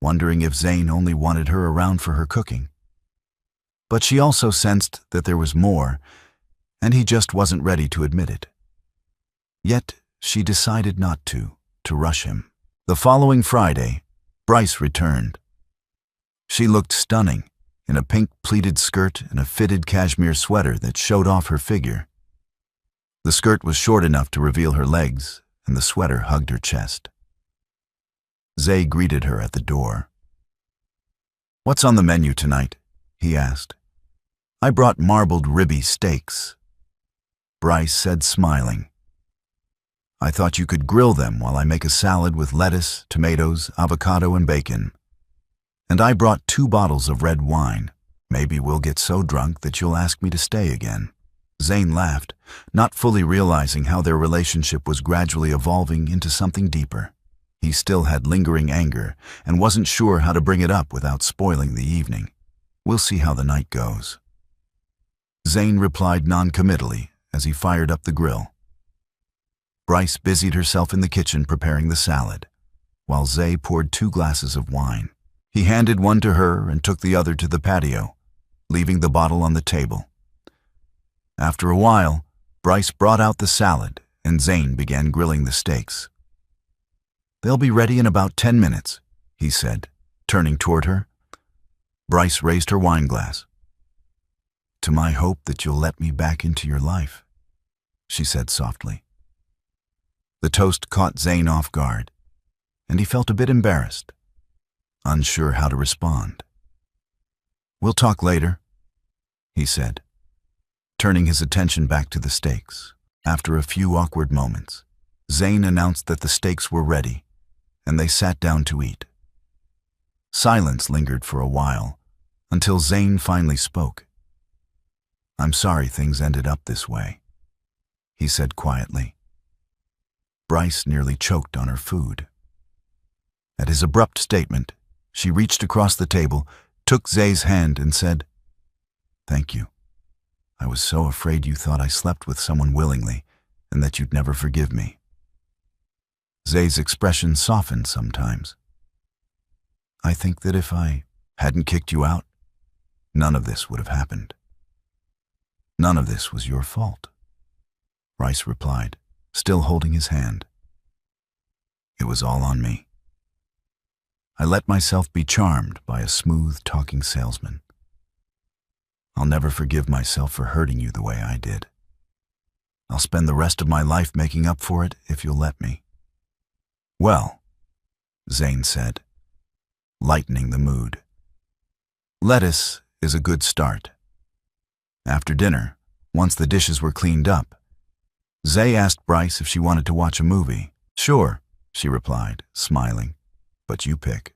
wondering if Zane only wanted her around for her cooking. But she also sensed that there was more, and he just wasn't ready to admit it. Yet she decided not to rush him. The following Friday, Bryce returned. She looked stunning in a pink pleated skirt and a fitted cashmere sweater that showed off her figure. The skirt was short enough to reveal her legs, and the sweater hugged her chest. Zay greeted her at the door. "What's on the menu tonight?" he asked. "I brought marbled ribby steaks." Bryce said, smiling. "I thought you could grill them while I make a salad with lettuce, tomatoes, avocado, and bacon. And I brought 2 bottles of red wine. Maybe we'll get so drunk that you'll ask me to stay again." Zane laughed, not fully realizing how their relationship was gradually evolving into something deeper. He still had lingering anger and wasn't sure how to bring it up without spoiling the evening. "We'll see how the night goes." Zane replied non-committally as he fired up the grill. Bryce busied herself in the kitchen preparing the salad, while Zay poured 2 glasses of wine. He handed one to her and took the other to the patio, leaving the bottle on the table. After a while, Bryce brought out the salad and Zane began grilling the steaks. "They'll be ready in about 10 minutes, he said, turning toward her. Bryce raised her wine glass. "To my hope that you'll let me back into your life," she said softly. The toast caught Zane off guard, and he felt a bit embarrassed, unsure how to respond. "We'll talk later," he said, turning his attention back to the steaks. After a few awkward moments, Zane announced that the steaks were ready, and they sat down to eat. Silence lingered for a while, until Zane finally spoke. "I'm sorry things ended up this way," he said quietly. Bryce nearly choked on her food. At his abrupt statement, she reached across the table, took Zay's hand, and said, "Thank you. I was so afraid you thought I slept with someone willingly and that you'd never forgive me." Zay's expression softened sometimes. I think that if I hadn't kicked you out, none of this would have happened. None of this was your fault, Bryce replied, still holding his hand. It was all on me. I let myself be charmed by a smooth-talking salesman. I'll never forgive myself for hurting you the way I did. I'll spend the rest of my life making up for it if you'll let me. Well, Zane said, lightening the mood. Lettuce is a good start. After dinner, once the dishes were cleaned up, Zay asked Bryce if she wanted to watch a movie. Sure, she replied, smiling, but you pick.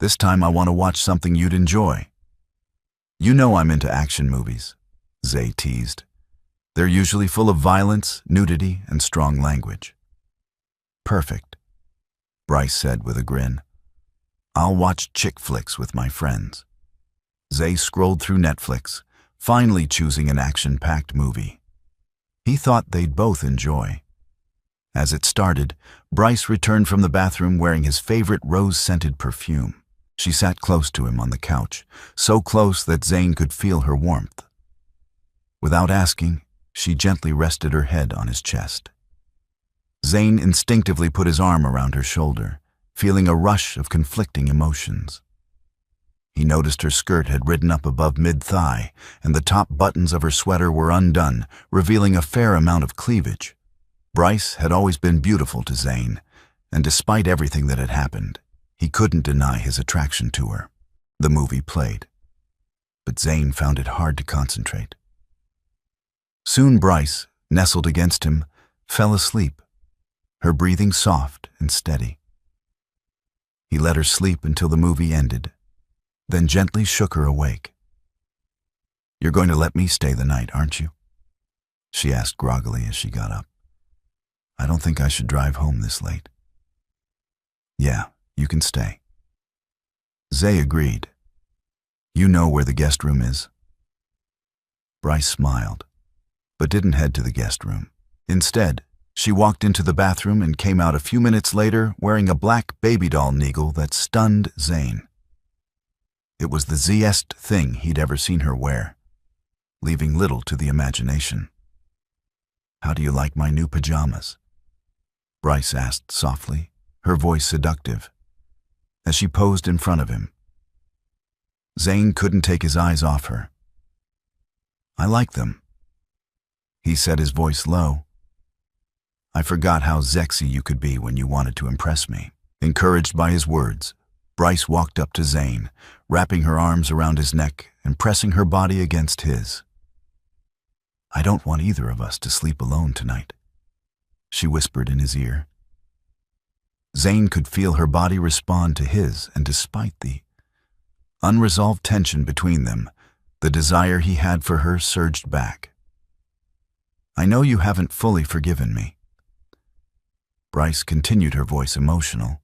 This time I want to watch something you'd enjoy. You know I'm into action movies, Zay teased. They're usually full of violence, nudity, and strong language. Perfect, Bryce said with a grin. I'll watch chick flicks with my friends. Zay scrolled through Netflix, finally choosing an action-packed movie. He thought they'd both enjoy. As it started, Bryce returned from the bathroom wearing his favorite rose-scented perfume. She sat close to him on the couch, so close that Zane could feel her warmth. Without asking, she gently rested her head on his chest. Zane instinctively put his arm around her shoulder, feeling a rush of conflicting emotions. He noticed her skirt had ridden up above mid-thigh, and the top buttons of her sweater were undone, revealing a fair amount of cleavage. Bryce had always been beautiful to Zane, and despite everything that had happened, he couldn't deny his attraction to her. The movie played, but Zane found it hard to concentrate. Soon Bryce, nestled against him, fell asleep, her breathing soft and steady. He let her sleep until the movie ended, then gently shook her awake. You're going to let me stay the night, aren't you? She asked groggily as she got up. I don't think I should drive home this late. Yeah, you can stay. Zay agreed. You know where the guest room is? Bryce smiled, but didn't head to the guest room. Instead, she walked into the bathroom and came out a few minutes later wearing a black baby doll Neagle that stunned Zane. It was the Z-est thing he'd ever seen her wear, leaving little to the imagination. How do you like my new pajamas? Bryce asked softly, her voice seductive, as she posed in front of him. Zane couldn't take his eyes off her. I like them, he said, his voice low. I forgot how sexy you could be when you wanted to impress me. Encouraged by his words, Bryce walked up to Zane, wrapping her arms around his neck and pressing her body against his. I don't want either of us to sleep alone tonight, she whispered in his ear. Zane could feel her body respond to his, and despite the unresolved tension between them, the desire he had for her surged back. I know you haven't fully forgiven me. Bryce continued, her voice emotional.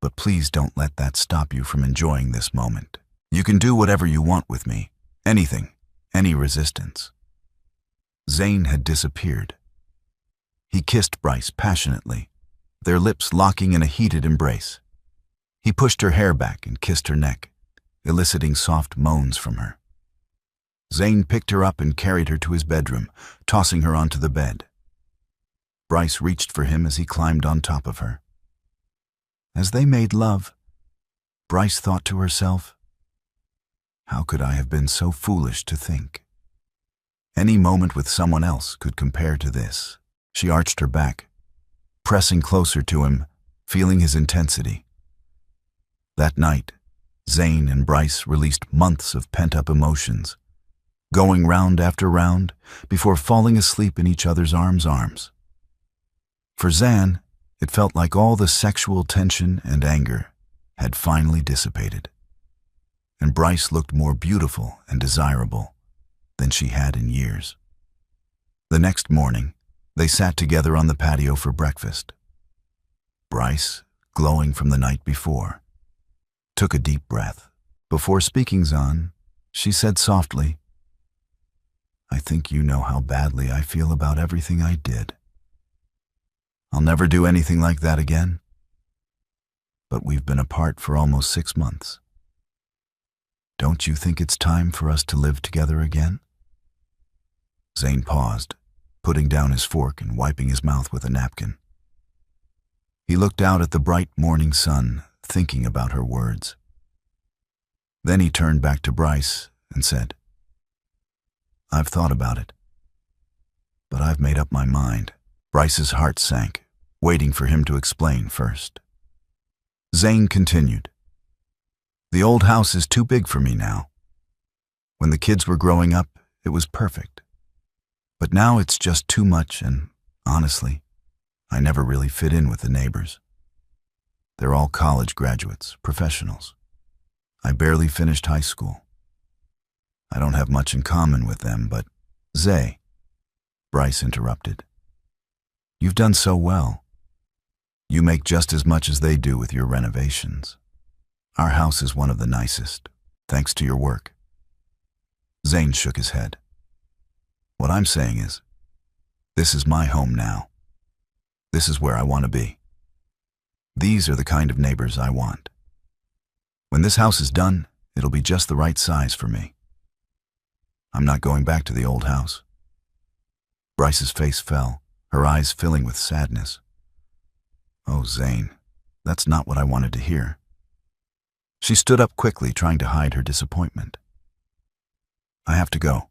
But please don't let that stop you from enjoying this moment. You can do whatever you want with me. Anything. Any resistance. Zane had disappeared. He kissed Bryce passionately, their lips locking in a heated embrace. He pushed her hair back and kissed her neck, eliciting soft moans from her. Zane picked her up and carried her to his bedroom, tossing her onto the bed. Bryce reached for him as he climbed on top of her. As they made love, Bryce thought to herself, how could I have been so foolish to think? Any moment with someone else could compare to this. She arched her back, pressing closer to him, feeling his intensity. That night, Zane and Bryce released months of pent-up emotions, going round after round before falling asleep in each other's arms. For Zan, it felt like all the sexual tension and anger had finally dissipated, and Bryce looked more beautiful and desirable than she had in years. The next morning, they sat together on the patio for breakfast. Bryce, glowing from the night before, took a deep breath. Before speaking, Zan, she said softly, I think you know how badly I feel about everything I did. I'll never do anything like that again. But we've been apart for almost 6 months. Don't you think it's time for us to live together again? Zane paused, putting down his fork and wiping his mouth with a napkin. He looked out at the bright morning sun, thinking about her words. Then he turned back to Bryce and said, I've thought about it, but I've made up my mind. Bryce's heart sank, waiting for him to explain first. Zane continued, The old house is too big for me now. When the kids were growing up, it was perfect. But now it's just too much, and honestly, I never really fit in with the neighbors. They're all college graduates, professionals. I barely finished high school. I don't have much in common with them, but Zay, Bryce interrupted. You've done so well. You make just as much as they do with your renovations. Our house is one of the nicest, thanks to your work. Zane shook his head. What I'm saying is, this is my home now. This is where I want to be. These are the kind of neighbors I want. When this house is done, it'll be just the right size for me. I'm not going back to the old house. Bryce's face fell, her eyes filling with sadness. Oh, Zane, that's not what I wanted to hear. She stood up quickly, trying to hide her disappointment. I have to go,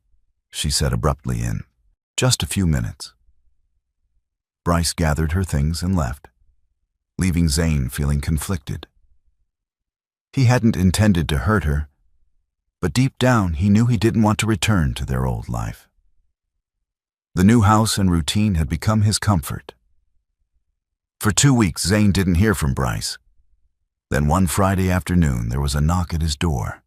she said abruptly in just a few minutes. Bryce gathered her things and left, leaving Zane feeling conflicted. He hadn't intended to hurt her, but deep down he knew he didn't want to return to their old life. The new house and routine had become his comfort. For 2 weeks, Zane didn't hear from Bryce. Then one Friday afternoon, there was a knock at his door.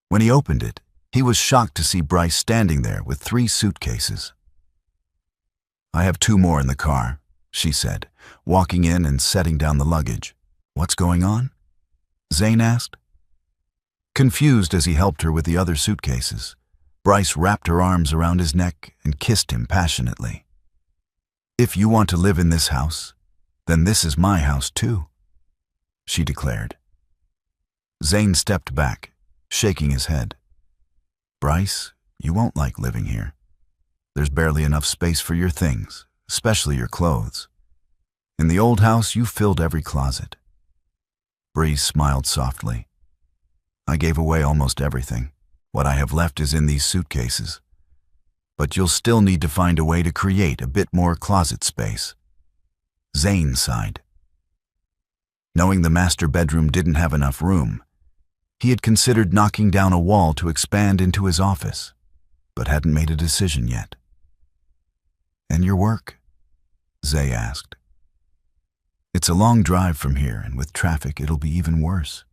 When he opened it, he was shocked to see Bryce standing there with 3 suitcases. I have 2 more in the car, she said, walking in and setting down the luggage. What's going on? Zane asked. Confused as he helped her with the other suitcases, Bryce wrapped her arms around his neck and kissed him passionately. If you want to live in this house, then this is my house too, she declared. Zane stepped back, shaking his head. Bryce, you won't like living here. There's barely enough space for your things, especially your clothes. In the old house, you filled every closet. Bree smiled softly. I gave away almost everything. What I have left is in these suitcases. But you'll still need to find a way to create a bit more closet space. Zane sighed. Knowing the master bedroom didn't have enough room, he had considered knocking down a wall to expand into his office, but hadn't made a decision yet. And your work? Zay asked. It's a long drive from here, and with traffic, it'll be even worse.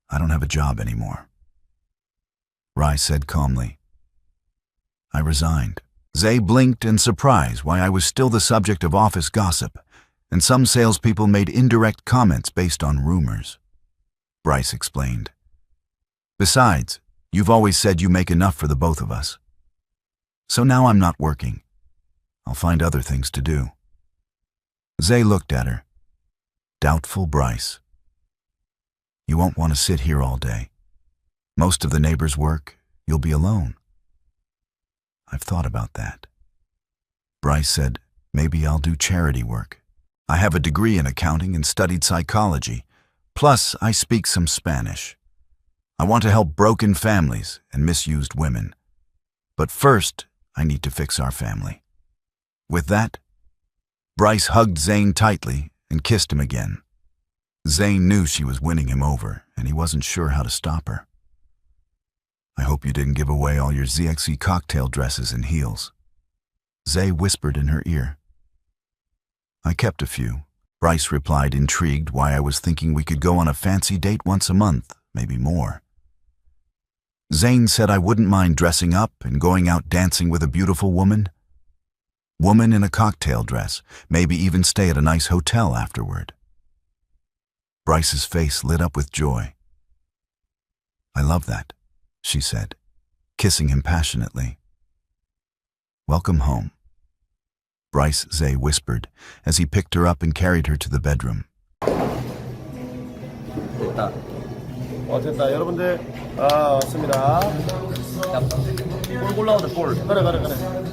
I don't have a job anymore. Rai said calmly. I resigned. Zay blinked in surprise why I was still the subject of office gossip, and some salespeople made indirect comments based on rumors. Bryce explained. Besides, you've always said you make enough for the both of us. So now I'm not working. I'll find other things to do. Zay looked at her. Doubtful Bryce. You won't want to sit here all day. Most of the neighbors work. You'll be alone. I've thought about that. Bryce said, maybe I'll do charity work. I have a degree in accounting and studied psychology. Plus, I speak some Spanish. I want to help broken families and misused women. But first, I need to fix our family. With that, Bryce hugged Zane tightly and kissed him again. Zane knew she was winning him over, and he wasn't sure how to stop her. I hope you didn't give away all your ZXE cocktail dresses and heels. Zay whispered in her ear. I kept a few. Bryce replied, intrigued why I was thinking we could go on a fancy date once a month, maybe more. Zane said I wouldn't mind dressing up and going out dancing with a beautiful woman. Woman in a cocktail dress, maybe even stay at a nice hotel afterward. Bryce's face lit up with joy. I love that, she said, kissing him passionately. Welcome home. Bryce Zay whispered as he picked her up and carried her to the bedroom. 됐다. 됐다. 여러분들, 왔습니다. 볼 골라오자, 볼. 그래.